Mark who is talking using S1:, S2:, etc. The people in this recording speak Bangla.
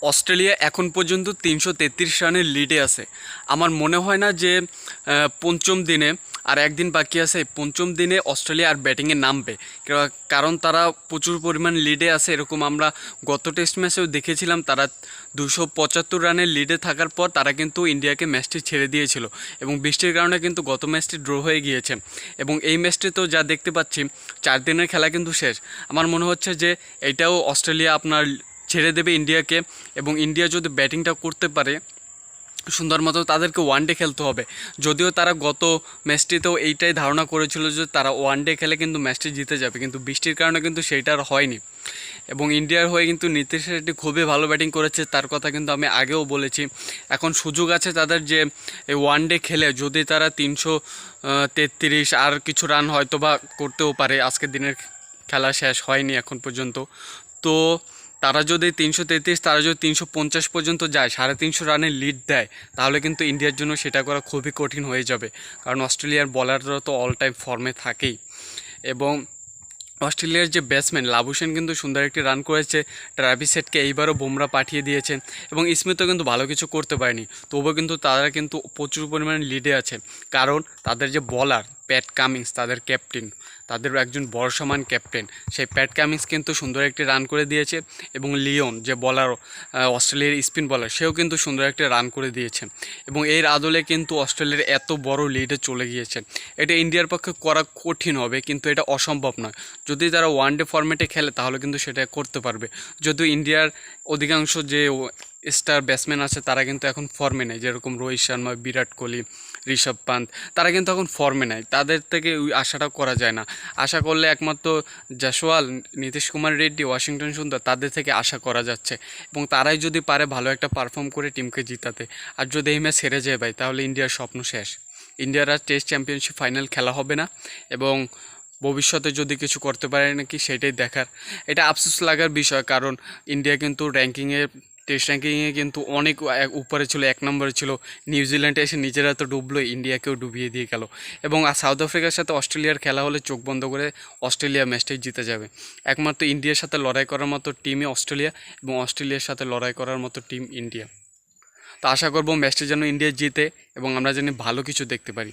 S1: অস্ট্রেলিয়া এখন পর্যন্ত ৩৩৩ রানের লিডে আছে। আমার মনে হয় না যে পঞ্চম দিনে আর একদিন বাকি আছে, পঞ্চম দিনে অস্ট্রেলিয়া আর ব্যাটিংয়ে নামবে। কারণ তারা প্রচুর পরিমাণ লিডে আছে। এরকম আমরা গত টেস্ট ম্যাচেও দেখেছিলাম, তারা ২৭৫ রানের লিডে থাকার পর তারা কিন্তু ইন্ডিয়াকে ম্যাচটি ছেড়ে দিয়েছিল এবং বৃষ্টির কারণে কিন্তু গত ম্যাচটি ড্র হয়ে গিয়েছে। এবং এই ম্যাচটি তো যা দেখতে পাচ্ছি ৪ দিনের খেলা কিন্তু শেষ। আমার মনে হচ্ছে যে এটাও অস্ট্রেলিয়া আপনার ছেড়ে দেবে ইন্ডিয়াকে, এবং ইন্ডিয়া যদি ব্যাটিংটা করতে পারে সুন্দর মতো, তাদেরকে ওয়ানডে খেলতে হবে। যদিও তারা গত ম্যাচটিতেও এইটাই ধারণা করেছিল যে তারা ওয়ানডে খেলে কিন্তু ম্যাচটি জিতে যাবে, কিন্তু বৃষ্টির কারণে কিন্তু সেইটা আর হয়নি। এবং ইন্ডিয়ার হয়ে কিন্তু নীতিশ রেড্ডি খুবই ভালো ব্যাটিং করেছে, তার কথা কিন্তু আমি আগেও বলেছি। এখন সুযোগ আছে তাদের যে ওয়ানডে খেলে যদি তারা ৩৩৩ আর কিছু রান হয়তো বা করতেও পারে। আজকের দিনের খেলা শেষ হয়নি এখন পর্যন্ত, তো তারা যদি ৩৩৩, তারা যদি ৩৫০ পর্যন্ত যায়, ৩৫০ রানের লিড দেয়, তাহলে কিন্তু ইন্ডিয়ার জন্য সেটা করা খুবই কঠিন হয়ে যাবে। কারণ অস্ট্রেলিয়ার বলাররা তো অল টাইম ফর্মে থাকেই। এবং অস্ট্রেলিয়ার যে ব্যাটসম্যান লাবুশেন কিন্তু সুন্দর একটি রান করেছে। ট্রাভিস হেডকে এইবারও বুমরা পাঠিয়ে দিয়েছে এবং স্মিথও কিন্তু ভালো কিছু করতে পারেনি, তবুও কিন্তু তারা কিন্তু প্রচুর পরিমাণে লিডে আছে। কারণ তাদের যে বলার প্যাট কামিন্স, তাদের ক্যাপ্টেন, তাদের একজন বড় সমান ক্যাপ্টেন, সেই প্যাট কামিন্স কিন্তু সুন্দর একটি রান করে দিয়েছে। এবং লিওন যে বলার, অস্ট্রেলিয়ার স্পিন বলার, সেও কিন্তু সুন্দর একটি রান করে দিয়েছে। এবং এর আদলে কিন্তু অস্ট্রেলিয়ার এত বড় লিডে চলে গিয়েছে। এটা ইন্ডিয়ার পক্ষে করা কঠিন হবে, কিন্তু এটা অসম্ভব নয়। যদি তারা ওয়ানডে ফরম্যাটে খেলে তাহলে কিন্তু সেটা করতে পারবে। যদিও ইন্ডিয়ার অধিকাংশ যে স্টার ব্যাটসম্যান আছে তারা কিন্তু এখন ফর্মে নেই, যেরকম রোহিত শর্মা, বিরাট কোহলি, ঋষভ পান্ত, তারা কিন্তু এখন ফর্মে নেয়। তাদের থেকে ওই আশাটা করা যায় না। আশা করলে একমাত্র জয়সওয়াল, নীতিশ কুমার রেড্ডি, ওয়াশিংটন সুন্দর, তাদের থেকে আশা করা যাচ্ছে। এবং তারাই যদি পারে ভালো একটা পারফর্ম করে টিমকে জিতাতে। আর যদি এই ম্যাচ হেরে যায় ভাই, তাহলে ইন্ডিয়ার স্বপ্ন শেষ। ইন্ডিয়ার আর টেস্ট চ্যাম্পিয়নশিপ ফাইনাল খেলা হবে না, এবং ভবিষ্যতে যদি কিছু করতে পারে নাকি সেটাই দেখার। এটা আফসোস লাগার বিষয়, কারণ ইন্ডিয়া কিন্তু র্যাঙ্কিংয়ে, টেস্ট র্যাঙ্কিংয়ে কিন্তু অনেক উপরে ছিল, ১ নম্বরে ছিল। নিউজিল্যান্ডে এসে নিজেরা তো ডুবলো, ইন্ডিয়াকেও ডুবিয়ে দিয়ে গেল। এবং সাউথ আফ্রিকার সাথে অস্ট্রেলিয়ার খেলা হলে চোখ বন্ধ করে অস্ট্রেলিয়া ম্যাচটাই জিতে যাবে। একমাত্র ইন্ডিয়ার সাথে লড়াই করার মতো টিমই অস্ট্রেলিয়া, এবং অস্ট্রেলিয়ার সাথে লড়াই করার মতো টিম ইন্ডিয়া। তো আশা করব ম্যাচটি যেন ইন্ডিয়া জিতে এবং আমরা যেন ভালো কিছু দেখতে পারি।